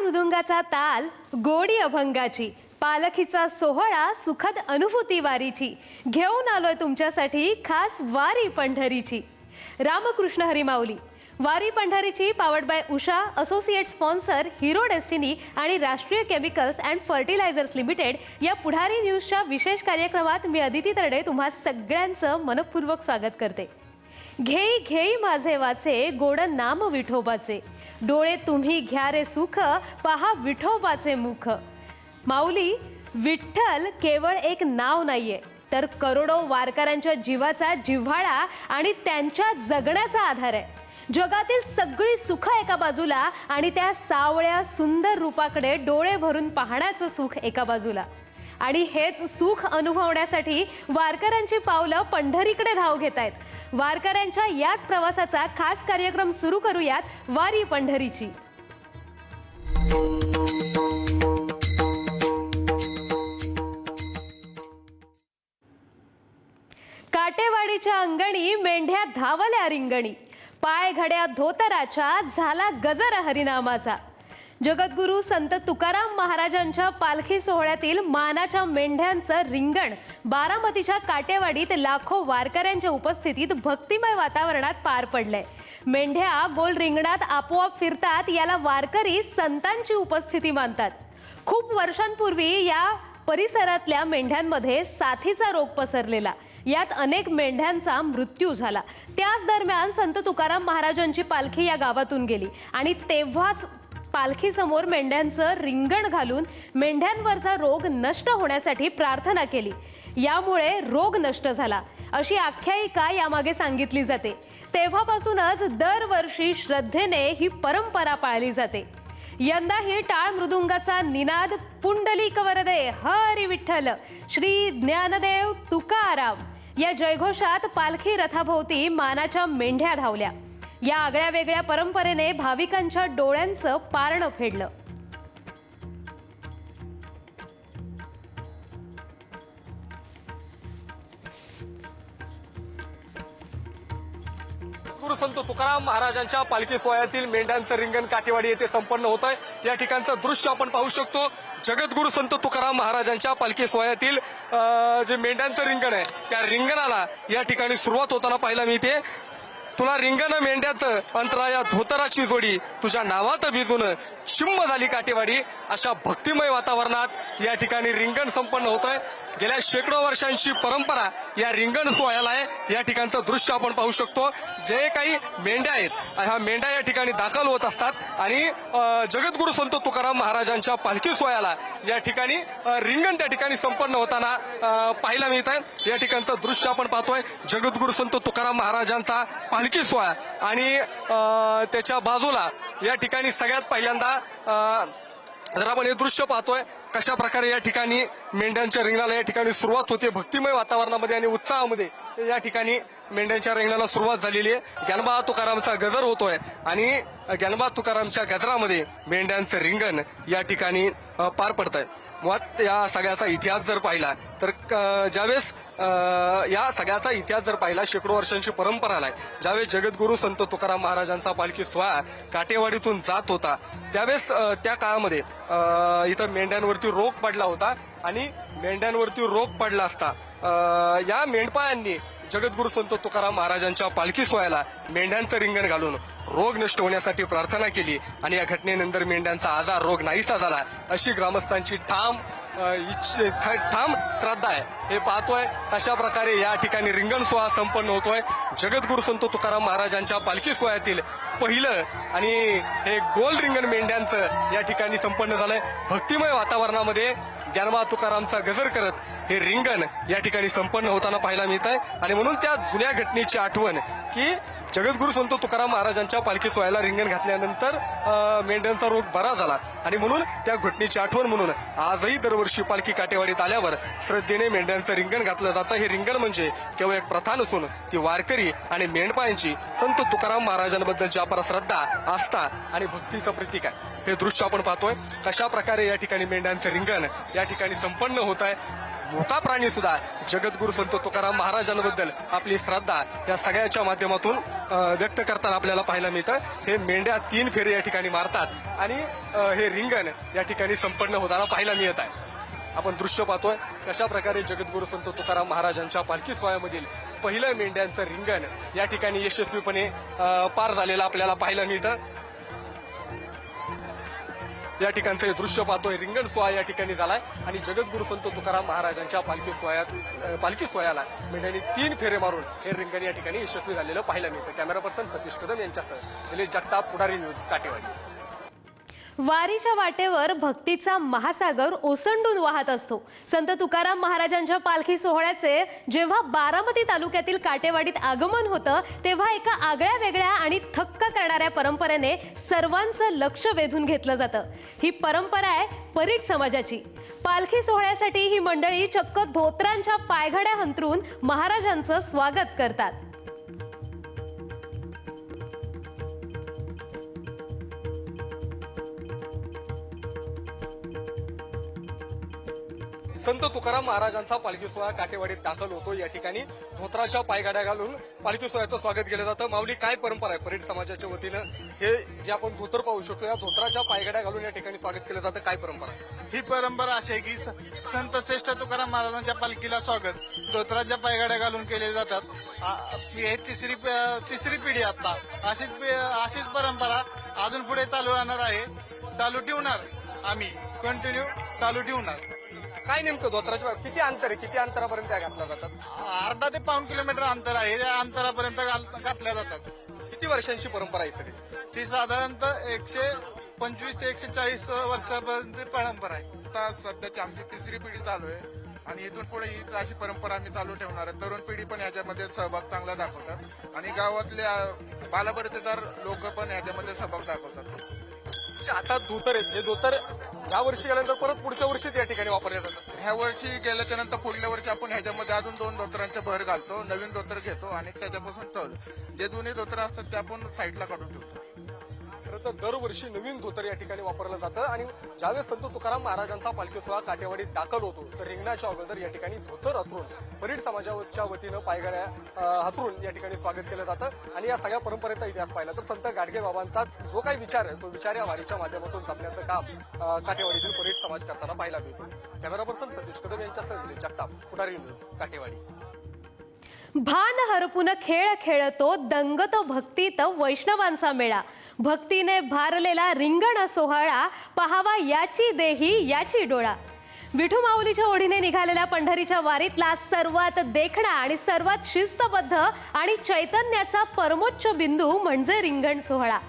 मृदुंगाचा ताल, गोडी अभंगाची, पालखीचा सोहळा, सुखद अनुभूती वारीची, घेऊन आलोय तुमच्यासाठी खास वारी पंढरीची. रामकृष्ण हरी माऊली. वारी पंढरीची powered by Usha, associate sponsor Hero Destiny आणि Rashtriya chemicals and fertilisers limited या पुढारी न्यूजच्या विशेष कार्यक्रमात मी अदिती तरडे तुम्हा सगळ्यांचं मनपूर्वक स्वागत करते. घेई घेई माझे वाचे, गोड नाम विठोबाचे, डोळे तुम्ही घ्या रे सुख, पहा विठोबाचे मुख. माऊली, विठ्ठल केवळ एक नाव नाहीये, तर करोडो वारकऱ्यांच्या जीवाचा जिव्हाळा आणि त्यांच्या जगण्याचा आधार आहे. जगातील सगळी सुख एका बाजूला आणि त्या सावळ्या सुंदर रूपाकडे डोळे भरून पाहण्याचं सुख एका बाजूला. आणि हेच सुख अनुभवण्यासाठी वारकऱ्यांची पावलं पंढरीकडे धाव घेत आहेत. वारकऱ्यांच्या याच प्रवासाचा खास कार्यक्रम सुरू करूयात, वारी पंढरीची. काटेवाडीच्या अंगणी मेंढ्या धावल्या रिंगणी, पाय घड्या धोतराच्या झाला गजर हरिनामाचा. जगद्गुरू संत तुकाराम महाराजांच्या पालखी सोहळ्यातील मानाच्या मेंढ्यांचं रिंगण बारामतीच्या काटेवाडीत लाखो वारकऱ्यांच्या उपस्थितीत भक्तिमय वातावरणात पार पडलंय. मेंढ्या गोल रिंगणात आपोआप फिरतात, याला वारकरी संतांची उपस्थिती मानतात. खूप वर्षांपूर्वी या परिसरातल्या मेंढ्यांमध्ये साथीचा रोग पसरलेला, यात अनेक मेंढ्यांचा मृत्यू झाला. त्याच दरम्यान संत तुकाराम महाराजांची पालखी या गावातून गेली आणि तेव्हाच पालखी समोर मेंढ्यांचं रिंगण घालून मेंढ्यांवरचा रोग नष्ट होण्यासाठी प्रार्थना केली. यामुळे रोग नष्ट झाला अशी आख्यायिका यामागे सांगितली जाते. तेव्हापासूनच दरवर्षी श्रद्धेने ही परंपरा पाळली जाते. यंदाही टाळ मृदुंगाचा निनाद, पुंडलिक वरदे हरी विठ्ठल, श्री ज्ञानदेव तुकाराम या जयघोषात पालखी रथाभोवती मानाच्या मेंढ्या धावल्या. या आगळ्या वेगळ्या परंपरेने भाविकांच्या डोळ्यांचं पारणं फेडलं. गुरु संत तुकाराम महाराजांच्या पालखी सोहळ्यातील मेंढ्यांचं रिंगण काटेवाडी येथे संपन्न होत आहे. या ठिकाणचं दृश्य आपण पाहू शकतो. जगद्गुरु संत तुकाराम महाराजांच्या पालखी सोहळ्यातील जे मेंढ्यांचं रिंगण आहे, त्या रिंगणाला या ठिकाणी सुरुवात होताना पाहायला मिळते. तुला रिंगण मेंढ्याचं अंतराया धोतराची जोडी, तुझ्या नावात भिजून शिम्म झाली काटेवाडी, अशा भक्तिमय वातावरणात या ठिकाणी रिंगण संपन्न होत आहे. गेल्या शेकडो वर्षांची परंपरा या रिंगण सोहळ्याला आहे. या ठिकाणचं दृश्य आपण पाहू शकतो. जे काही मेंढ्या आहेत, ह्या मेंढ्या या ठिकाणी दाखल होत असतात आणि जगद्गुरु संत तुकाराम महाराजांच्या पालखी सोहळ्याला या ठिकाणी रिंगण त्या ठिकाणी संपन्न होताना पाहायला मिळत आहे. या ठिकाणचं दृश्य आपण पाहतोय. जगद्गुरु संत तुकाराम महाराजांचा पालखी सोहळा आणि त्याच्या बाजूला या ठिकाणी सगळ्यात पहिल्यांदा जर आपण हे दृश्य पाहतोय, कशा प्रकारे या ठिकाणी मेंढ्यांच्या रिंगणाला या ठिकाणी सुरुवात होते. भक्तिमय वातावरणामध्ये आणि उत्साहामध्ये या ठिकाणी मेंढ्यांच्या रिंगणाला सुरुवात झालेली आहे. ज्ञानबा तुकारामचा गजर होतोय आणि ज्ञानबा तुकारामच्या गजरामध्ये मेंढ्यांचं रिंगण या ठिकाणी पार पडत आहे. मुळात या सगळ्याचा इतिहास जर पाहिला तर ज्यावेळेस या सगळ्याचा इतिहास जर पाहिला, शेकडो वर्षांची परंपरा आहे. ज्यावेळेस जगद्गुरू संत तुकाराम महाराजांचा पालखी सोहळा काटेवाडीतून जात होता, त्यावेळेस त्या काळामध्ये इथं मेंढ्यांवरती रोग पडला होता आणि मेंढ्यांवरती रोग पडला असता या मेंढपाळांनी जगद्गुरू संत तुकाराम महाराजांच्या पालखी सोहळ्याला मेंढ्यांचं रिंगण घालून रोग नष्ट होण्यासाठी प्रार्थना केली आणि या घटनेनंतर मेंढ्यांचा आजार, रोग नाहीसा झाला, अशी ग्रामस्थांची ठाम श्रद्धा आहे. हे पाहतोय कशा प्रकारे या ठिकाणी रिंगण सोहळा संपन्न होतोय. जगद्गुरू संत तुकाराम महाराजांच्या पालखी सोहळ्यातील पहिलं आणि हे गोल रिंगण मेंढ्यांचं या ठिकाणी संपन्न झालंय. भक्तिमय वातावरणामध्ये ज्ञानबा तुकारामचा गजर करत हे रिंगण या ठिकाणी संपन्न होताना पाहायला मिळत आहे. आणि म्हणून त्या जुन्या घटनेची आठवण की जगद्गुरू संत तुकाराम महाराजांच्या पालखी सोहळ्याला रिंगण घातल्यानंतर मेंढ्यांचा रोग बरा झाला आणि म्हणून त्या घटनेची आठवण म्हणून आजही दरवर्षी पालखी काटेवाडीत आल्यावर श्रद्धेने मेंढ्यांचं रिंगण घातलं जातं. हे रिंगण म्हणजे केवळ एक प्रथा नसून ती वारकरी आणि मेंढपाळांची संत तुकाराम महाराजांबद्दलची अपार श्रद्धा, आस्था आणि भक्तीचं प्रतीक आहे. हे दृश्य आपण पाहतोय कशा प्रकारे या ठिकाणी मेंढ्यांचं रिंगण या ठिकाणी संपन्न होत आहे. मोठा प्राणी सुद्धा जगद्गुरू संत तुकाराम महाराजांबद्दल आपली श्रद्धा या सगळ्याच्या माध्यमातून व्यक्त करताना आपल्याला पाहायला मिळतं. हे मेंढ्या 3 फेरे या ठिकाणी मारतात आणि हे रिंगण या ठिकाणी संपन्न होताना पाहायला मिळत आहे. आपण दृश्य पाहतोय कशा प्रकारे जगद्गुरू संत तुकाराम महाराजांच्या पालखी सोहळ्यामधील पहिलं मेंढ्यांचं रिंगण या ठिकाणी यशस्वीपणे पार झालेलं आपल्याला पाहायला मिळतं. या ठिकाणचं हे दृश्य पाहतोय रिंगण सोहळा या ठिकाणी झालाय आणि जगद्गुरू संत तुकाराम महाराजांच्या पालखी सोहळ्याला मेंढ्यांनी 3 फेरे मारून हे रिंगण या ठिकाणी यशस्वी झालेलं पाहायला मिळतं. कॅमेरा पर्सन सतीश कदम यांच्यासह निलेश जगताप, पुढारी न्यूज, काटेवाडी. वारीच्या वाटेवर भक्तीचा महासागर ओसंडून वाहत असतो. संत तुकाराम महाराजांच्या पालखी सोहळ्याचे जेव्हा बारामती तालुक्यातील काटेवाडीत आगमन होतं तेव्हा एका आगळ्या वेगळ्या आणि थक्क करणाऱ्या परंपरेने सर्वांचं लक्ष वेधून घेतलं जातं. ही परंपरा आहे परीट समाजाची. पालखी सोहळ्यासाठी ही मंडळी चक्क धोत्रांच्या पायघड्या अंथरून महाराजांचं स्वागत करतात. संत तुकाराम महाराजांचा पालखी सोहळा काटेवाडीत दाखल होतो. या ठिकाणी धोत्राच्या पायगाड्या घालून पालखी सोहळ्याचं स्वागत केलं जातं. माऊली, काय परंपरा आहे परेड समाजाच्या वतीनं? हे जे आपण धोतर पाहू शकतो, या धोत्राच्या पायगाड्या घालून या ठिकाणी स्वागत केलं जातं. काय परंपरा आहे? ही परंपरा अशी आहे की संत श्रेष्ठ तुकाराम महाराजांच्या पालखीला स्वागत धोत्राच्या पायगाड्या घालून केले जातात. हे तिसरी पिढी आता अशीच परंपरा अजून पुढे चालू राहणार आहे. चालू ठेवणार, आम्ही कंटिन्यू चालू ठेवणार. काय नेमकं धोत्राच्या किती अंतर आहे, किती अंतरापर्यंत त्या घातल्या जातात? अर्धा ते पाऊण किलोमीटर अंतर आहे. त्या अंतरापर्यंत घातल्या जातात. किती वर्षांची परंपरा आहे सगळी? ती साधारणतः 125 ते 140 वर्षापर्यंत परंपरा आहे. आता सध्याची आमची तिसरी पिढी चालू आहे आणि इथून पुढे ही अशी परंपरा आम्ही चालू ठेवणार आहे. तरुण पिढी पण याच्यामध्ये सहभाग चांगला दाखवतात आणि गावातले बालबर्तेदार लोक पण याच्यामध्ये सहभाग दाखवतात. आता धोतर आहेत, हे धोतर या वर्षी गेल्यानंतर परत पुढच्या वर्षीच या ठिकाणी वापरले जातात. ह्या वर्षी गेल्याच्या नंतर पुढल्या वर्षी आपण ह्याच्यामध्ये अजून 2 धोतरांचे भर घालतो, नवीन धोतर घेतो आणि त्याच्यापासून जे जुने धोतर असतात ते आपण साईडला काढून ठेवतो. खरं तर दरवर्षी नवीन धोतर या ठिकाणी वापरलं जातं आणि ज्यावेळेस संत तुकाराम महाराजांचा पालखी सोहळा काटेवाडीत दाखल होतो तर रिंगणाच्या अगोदर या ठिकाणी धोतर हातरून परीड समाजाच्या वतीनं पायगाड्या हातरून या ठिकाणी स्वागत केलं जातं. आणि या सगळ्या परंपरेचा इतिहास पाहिला तर संत गाडगे बाबांचा जो काही विचार आहे तो विचार या वारीच्या माध्यमातून जपण्याचं काम काटेवाडीतील परीड समाज करताना पाहायला मिळतो. कॅमेरा पर्सन सतीश कदम यांच्यासह निलेश जगताप, पुढारी न्यूज, काटेवाडी. भान हरपून खेळ खेळतो दंगतो भक्तीत वैष्णवांचा मेळा. भक्तीने भारलेला रिंगण सोहळा पहावा याची देही याची डोळा. विठू माऊलीच्या ओढीने निघालेल्या पंढरीच्या वारीतला सर्वात देखणा आणि सर्वात शिस्तबद्ध आणि चैतन्याचा परमोच्च बिंदू म्हणजे रिंगण सोहळा.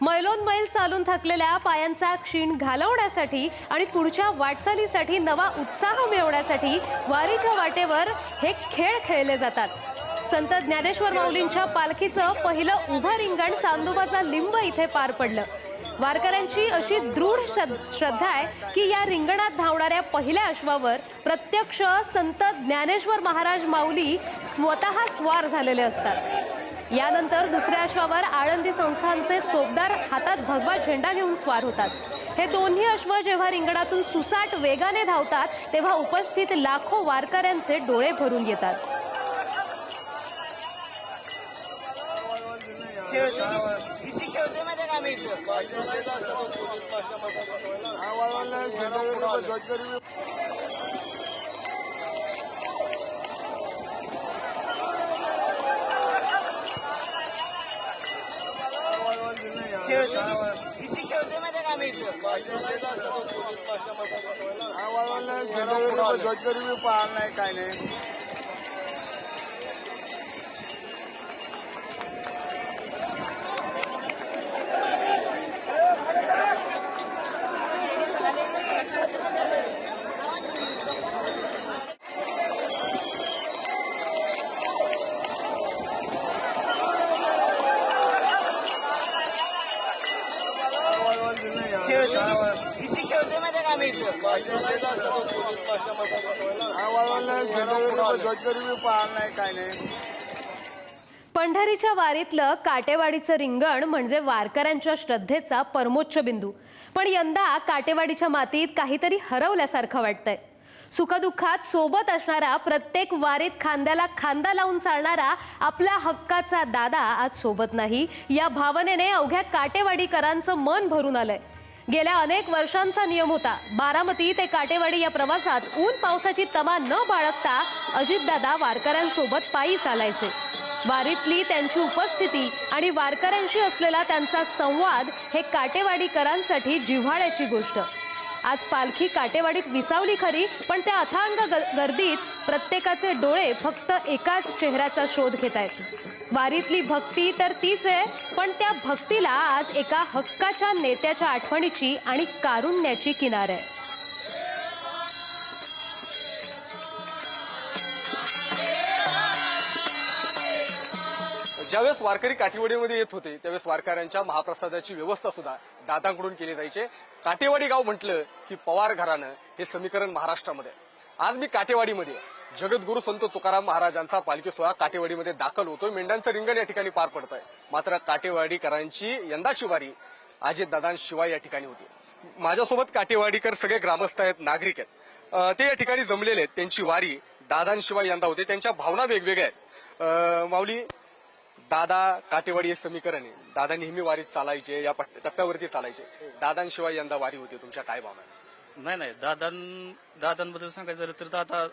मैलोनमैल चालून थकलेल्या पायांचा क्षीण घालवण्यासाठी आणि पुढच्या वाटचालीसाठी नवा उत्साह मिळवण्यासाठी वारीच्या वाटेवर हे खेळ खेळले जातात. संत ज्ञानेश्वर माऊलींच्या पालखीचं पहिलं उभं रिंगण चांदोबाचा लिंब इथे पार पडलं. वारकऱ्यांची अशी दृढ श्रद्धा आहे की या रिंगणात धावणाऱ्या पहिल्या अश्वावर प्रत्यक्ष संत ज्ञानेश्वर महाराज माऊली स्वतः स्वार झालेले असतात. यानंतर दुसऱ्या अश्वावर आळंदी संस्थानचे चोपदार हातात भगवा झेंडा घेऊन स्वार होतात. हे दोन्ही अश्व जेव्हा रिंगणातून सुसाट वेगाने धावतात तेव्हा उपस्थित लाखो वारकऱ्यांचे डोळे भरून येतात. काय नाही. पंढरीच्या वारीतलं काटेवाडीचं रिंगण म्हणजे वारकऱ्यांच्या श्रद्धेचा परमोच्च बिंदू. पण यंदा काटेवाडीच्या मातीत काहीतरी हरवल्यासारखं वाटतंय. सुखदुःखात सोबत असणारा, प्रत्येक वारीत खांद्याला खांदा लावून चालणारा आपल्या हक्काचा दादा आज सोबत नाही, या भावनेने अवघ्या काटेवाडीकरांचं मन भरून आलंय. गेल्या अनेक वर्षांचा नियम होता. बारामती ते काटेवाडी या प्रवासात ऊन पावसाची तमा न बाळगता अजितदादा वारकऱ्यांसोबत पायी चालायचे. वारीतली त्यांची उपस्थिती आणि वारकऱ्यांशी असलेला त्यांचा संवाद हे काटेवाडीकरांसाठी जिव्हाळ्याची गोष्ट. आज पालखी काटेवाडीत विसावली खरी, पण त्या अथांग गर्दीत प्रत्येकाचे डोळे फक्त एकाच चेहऱ्याचा शोध घेत आहेत. वारीतली भक्ती तर तीच आहे, पण त्या भक्तीला आज एका हक्काच्या नेत्याच्या आठवणीची आणि कारुण्याची किनार आहे. ज्यावेळेस वारकरी काठेवाडीमध्ये येत होते त्यावेळेस वारकऱ्यांच्या महाप्रसादाची व्यवस्था सुद्धा दादांकडून केली जायचे. काटेवाडी गाव म्हटलं की पवार घराणं हे समीकरण महाराष्ट्रामध्ये. आज मी काटेवाडीमध्ये जगद्गुरू संत तुकाराम महाराजांचा पालखी सोहळा काटेवाडीमध्ये दाखल होतोय. मेंढ्यांचं रिंगण या ठिकाणी पार पडत आहे. मात्र काटेवाडीकरांची यंदाची वारी अजितदादांशिवाय या ठिकाणी होती. माझ्यासोबत काटेवाडीकर सगळे ग्रामस्थ आहेत, नागरिक आहेत. ते या ठिकाणी जमलेले आहेत. त्यांची वारी दादांशिवाय यंदा होते. त्यांच्या भावना वेगवेगळ्या आहेत. माऊली, दादा काटेवाडी हे समीकरण आहे. दादा नेहमी वारीत चालायचे, या टप्प्यावरती चालायचे. दादांशिवाय यंदा वारी होती. तुमच्या काय भावना? नाही दादांबद्दल सांगायचं झालं तर दादा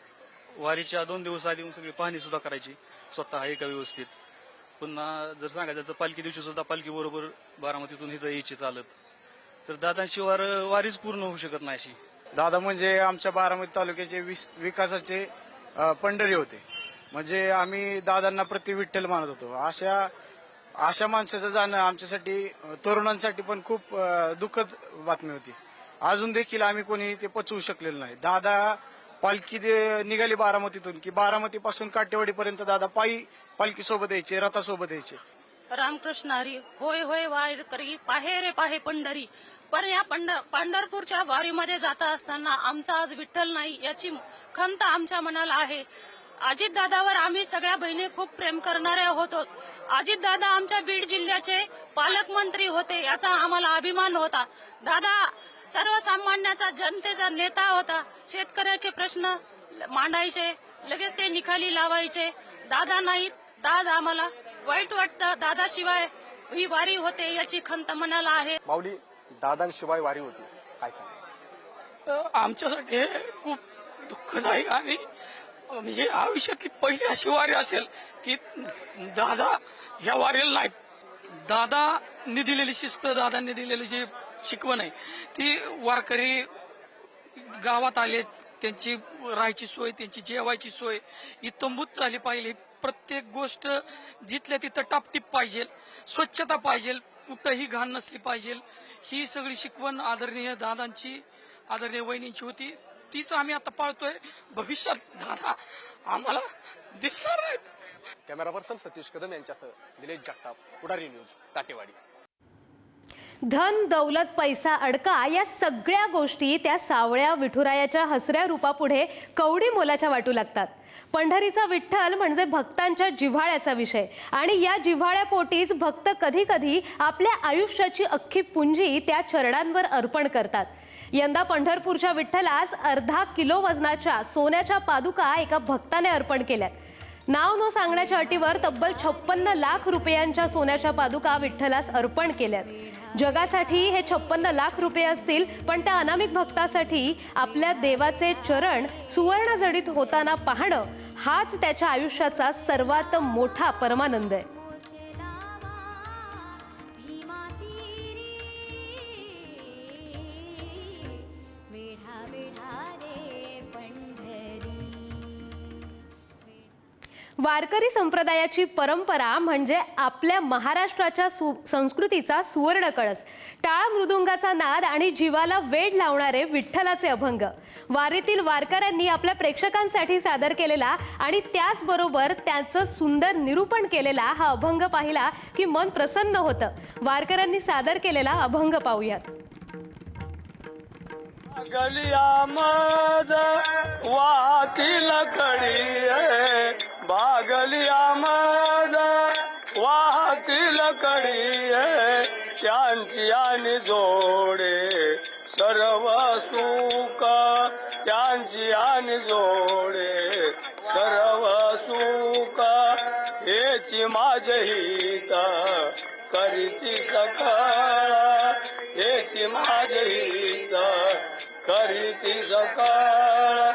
वारीच्या 2 दिवस आधी सगळी पाहणी सुद्धा करायची स्वतः एका व्यवस्थित. पुन्हा जर सांगायचं तर पालखी दिवशी सुद्धा पालखी बरोबर बारामतीतून इथं यायची चालत. तर दादांशिवाय वारीच पूर्ण होऊ शकत नाही अशी. दादा म्हणजे आमच्या बारामती तालुक्याचे विकासाचे पंढरी होते. म्हणजे आम्ही दादांना प्रति विठ्ठल मानत होतो. अशा माणसाचं जाणं आमच्यासाठी, तरुणांसाठी पण खूप दुःखद बातमी होती. अजून देखील आम्ही कोणी ते पचवू शकलेलं नाही. दादा पालखी निघाली बारामतीतून की बारामतीपासून काटेवाडीपर्यंत दादा पालखी सोबत यायचे, रथासोबत यायचे. रामकृष्ण हरी. होय होय वारकरी पाहे रे पाहे पंढरी. पण या पंढरपूरच्या वारीमध्ये जाता असताना आमचा आज विठ्ठल नाही याची खंत आमच्या मनाला आहे. अजितदादावर आम्ही सगळ्या बहिणी खूप प्रेम करणाऱ्या होतो. अजितदादा आमच्या बीड जिल्ह्याचे पालकमंत्री होते, याचा आम्हाला अभिमान होता. दादा सर्वसामान्याचा, जनतेचा नेता होता. शेतकऱ्याचे प्रश्न मांडायचे, लगेच ते निकाली लावायचे. दादा नाहीत, दादा आम्हाला वाईट वाटतं. दादाशिवाय ही वारी होते याची खंत मनाला आहे. माऊली, दादांशिवाय वारी होती, काय सांगा? आमच्यासाठी हे खूप दुःखदायी आणि म्हणजे आयुष्यातली पहिली अशी वारी असेल की दादा ह्या वारीला नाहीत. दादांनी दिलेली शिस्त, दादांनी दिलेली जी शिकवण आहे ती वारकरी गावात आले, त्यांची राहायची सोय, त्यांची जेवायची सोय इत्तंभूत झाली पाहिजे. प्रत्येक गोष्ट जिथल्या तिथं टापटीप पाहिजे, स्वच्छता पाहिजे, कुठंही घाण नसली पाहिजे. ही सगळी शिकवण आदरणीय दादांची, आदरणीय वहिनींची होती. तीच आम्ही आता पाळतोय. भविष्यात दादा आम्हाला दिसणार नाहीत. कॅमेरा पर्सन सतीश कदम यांच्यासह निलेश जगताप, पुढारी न्यूज, काटेवाडी. धन, दौलत, पैसा, अडका या सगळ्या गोष्टी त्या सावळ्या विठुरायाच्या हसऱ्या रूपापुढे कवडी मोलाच्या वाटू लागतात. पंढरीचा विठ्ठल म्हणजे भक्तांच्या जिव्हाळ्याचा विषय, आणि या जिव्हाळ्यापोटीच भक्त कधी कधी आपल्या आयुष्याची अख्खी पुंजी त्या चरणांवर अर्पण करतात. यंदा पंढरपूरच्या विठ्ठलास अर्धा किलो वजनाच्या सोन्याच्या पादुका एका भक्ताने अर्पण केल्यात. नाव न सांगण्याच्या अटीवर तब्बल 56 लाख रुपयांच्या सोन्याच्या पादुका विठ्ठलास अर्पण केल्यात. जगासाठी हे 56 लाख रुपये असतील, पण त्या अनामिक भक्तासाठी आपल्या देवाचे चरण सुवर्ण जडित होताना पाहणं हाच त्याच्या आयुष्याचा सर्वात मोठा परमानंद आहे. वारकरी संप्रदायाची परंपरा म्हणजे आपल्या महाराष्ट्राच्या संस्कृतीचा सुवर्ण कळस. टाळ मृदुंगाचा नाद आणि जीवाला वेड लावणारे विठ्ठलाचे अभंग वारीतील वारकऱ्यांनी आपल्या प्रेक्षकांसाठी सादर केलेला आणि त्याचबरोबर त्याचं सुंदर निरूपण केलेला हा अभंग पाहिला की मन प्रसन्न होतं. वारकऱ्यांनी सादर केलेला अभंग पाहूयात. बागलियामद वाहतील कडी, बागलियामद वाहतील कडी, त्यांची आणि जोडे सर्व सुख, त्यांची त्यांची आणि जोडे सर्व सुख हेची माझे हित करीती सकाळ हेची माझे हित करीती सकाळ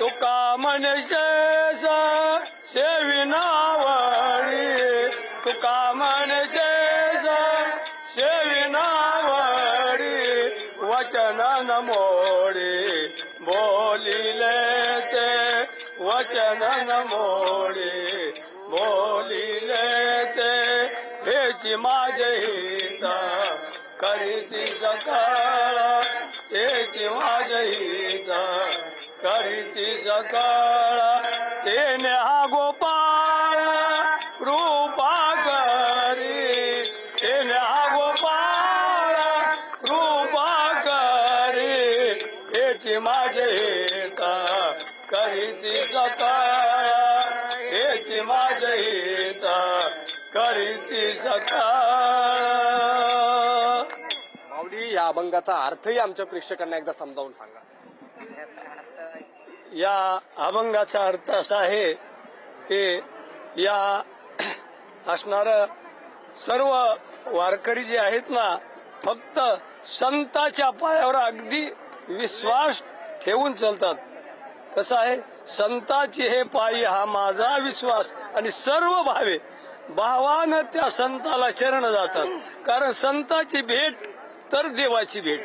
तुका म्हणशेस सेवी नावडी तुका म्हणशेस सेवी नावडी वचन न मोडी बोलिले ते वचन न मोडी बोलिले ते हेची माझे हित करीती सकाळ हेची माझे हित करीती सकाळ तेने हा गोपाळ कृपा करी तेने हा गोपाळ कृपा करी हेची माझे हित करीती सकाळ हेची माझे हित करीती सकाळ. माऊली, या अभंगाचा अर्थही आमच्या प्रेक्षकांना एकदा समजावून सांगा. या अभंगाचा अर्थ असा आहे की या असणार सर्व वारकरी जे आहेत ना, फक्त संताच्या पायावर अगदी विश्वास ठेवून चालतात. कसं आहे, संताची हे पायी हा माझा विश्वास आणि सर्व भावे भावानं त्या संताला शरण जातात. कारण संताची भेट तर देवाची भेट,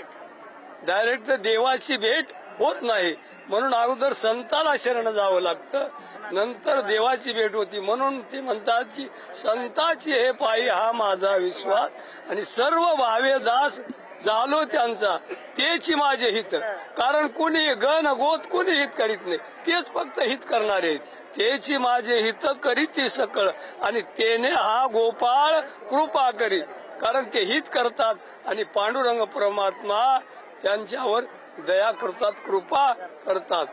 डायरेक्ट देवाची भेट होत नाही. म्हणून अगोदर संताला शरण जावं लागतं, नंतर देवाची भेट होती. म्हणून ते म्हणतात की संताची हे पायी हा माझा विश्वास आणि सर्व भावे दास झालो त्यांचा तेची माझे हित. कारण कुणी गण गोत कुणी हित करीत नाही, तेच फक्त हित करणारे आहेत. तेची माझे हित करीती सकळ आणि तेने हा गोपाळ कृपा करी. कारण ते हित करतात आणि पांडुरंग परमात्मा त्यांच्यावर दया करतात, कृपा करतात.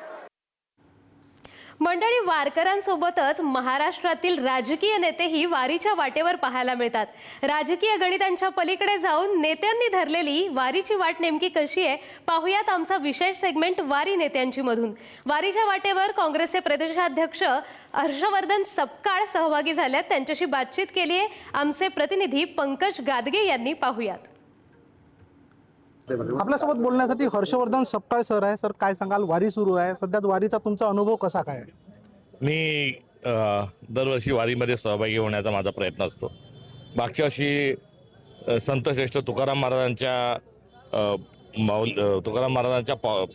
मंडळी, वारकऱ्यांसोबतच महाराष्ट्रातील राजकीय नेतेही वारीच्या वाटेवर पाहायला मिळतात. राजकीय गणितांच्या पलीकडे जाऊन नेत्यांनी धरलेली वारीची वाट नेमकी कशी आहे पाहुयात आमचा विशेष सेगमेंट वारी नेत्यांची मधून. वारीच्या वाटेवर काँग्रेसचे प्रदेशाध्यक्ष हर्षवर्धन सपकाळ सहभागी झाल्यात. त्यांच्याशी बातचीत केली आहे आमचे प्रतिनिधी पंकज गादगे यांनी. पाहुयात. आपल्यासोबत बोलण्यासाठी हर्षवर्धन सपकाळ सर आहे. सर, काय सांगाल, वारी सुरू आहे सध्या, वारीचा तुमचा अनुभव कसा काय? मी दरवर्षी वारीमध्ये सहभागी होण्याचा माझा प्रयत्न असतो. मागच्या वर्षी संतश्रेष्ठ तुकाराम महाराजांच्या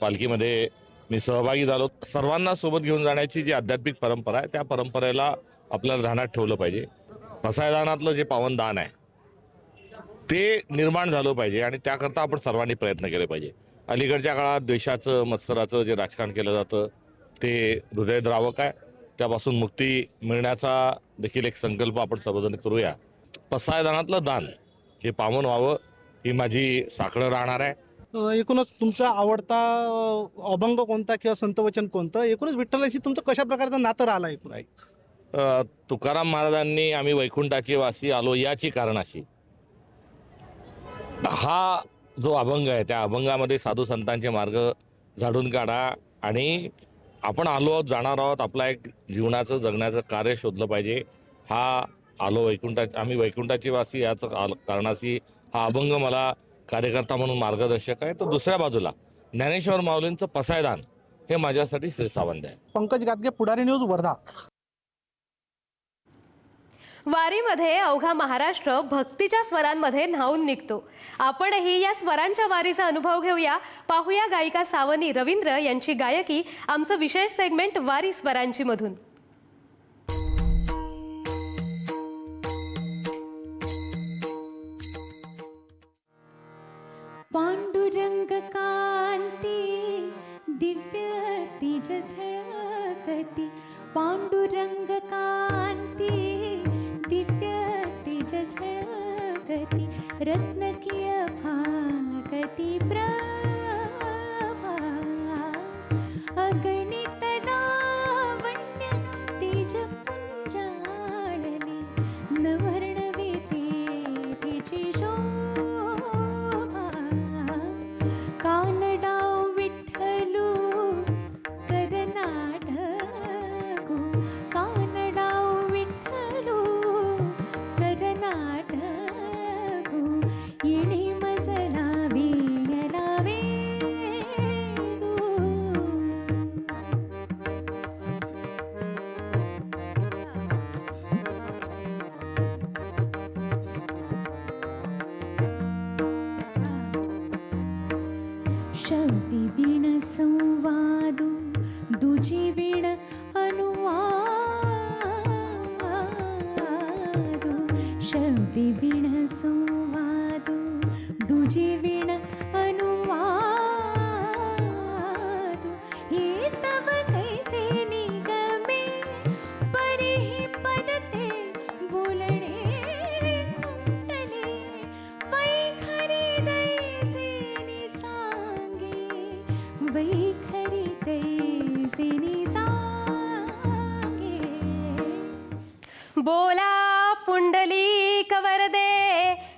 पालखीमध्ये मी सहभागी झालो. सर्वांना सोबत घेऊन जाण्याची जी आध्यात्मिक परंपरा आहे त्या परंपरेला आपल्याला ध्यानात ठेवलं पाहिजे. फसायदानातलं जे पावन दान आहे ते निर्माण झालं पाहिजे आणि त्याकरता आपण सर्वांनी प्रयत्न केले पाहिजे. अलीकडच्या काळात द्वेषाचं मत्सराचं जे राजकारण केलं जातं ते हृदयद्रावक आहे. त्यापासून मुक्ती मिळण्याचा देखील एक संकल्प आपण सर्वजण करूया. पसायदानातलं दान हे पावन व्हावं ही माझी साकडं राहणार आहे. एकूणच तुमचा आवडता अभंग कोणता किंवा संतवचन कोणतं, एकूणच विठ्ठलाशी तुमचं कशा प्रकारचं नातं राहिलं एकूण? तुकाराम महाराजांनी आम्ही वैकुंठाची वासी आलो याची कारणाशी हा जो अभंग आहे त्या अभंगामध्ये साधू संतांचे मार्ग झाडून काढा आणि आपण आलो आहोत, जाणार आहोत, आपला एक जीवनाचं जगण्याचं कार्य शोधलं पाहिजे. हा आलो आम्ही वैकुंठाची वासी याचं कारणाशी हा अभंग मला कार्यकर्ता म्हणून मार्गदर्शक आहे. तर दुसऱ्या बाजूला ज्ञानेश्वर माऊलींचं पसायदान हे माझ्यासाठी श्रीसावंत आहे. पंकज गादगे, पुढारी न्यूज, वर्धा. वारीमध्ये अवघा महाराष्ट्र भक्तीच्या स्वरांमध्ये न्हाऊन निघतो. आपणही या स्वरांच्या वारीचा अनुभव घेऊया. पाहुया गायिका सावनी रवींद्र यांची गायकी. आमचं विशेष सेगमेंट वारी स्वरांची मधून. पांडुरंग कांती दिव्य तेज झळकती. पांडुरंग कांती दिव्य तेज झळकती. रत्नकीय भागती प्रभा. अगणित लावण्य तेज पुंजाळली. नवर्णवेते तिची शोभा. कानडाव विठ्ठलू शब्दी विण संवादो दुजे विण अनुवादो शब्दी विण संवादो दुजे विण अनुवादो हे तव कैसे निगमे परिहि पदते बोलणे कुंटले वैखरी दैसे निसांगे वैखरी दैसे निसांगे बोला पुंडलिक वरदे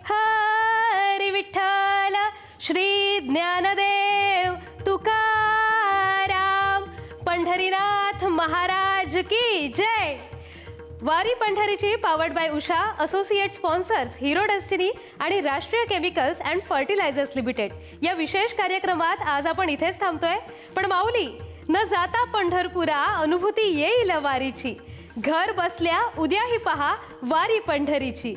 हरी विठ्ठल श्री ज्ञानदेव तुकाराम पंढरीनाथ महाराज की जय. वारी पंढरीची powered by Usha, associate sponsors Hero Destiny आणि Rashtriya chemicals and fertilisers limited या विशेष कार्यक्रमात आज आपण इथेच थांबतोय. पण माऊली, न जाता पंढरपुरा अनुभूती येईल वारीची. घर बसल्या उद्याही पहा वारी पंढरीची.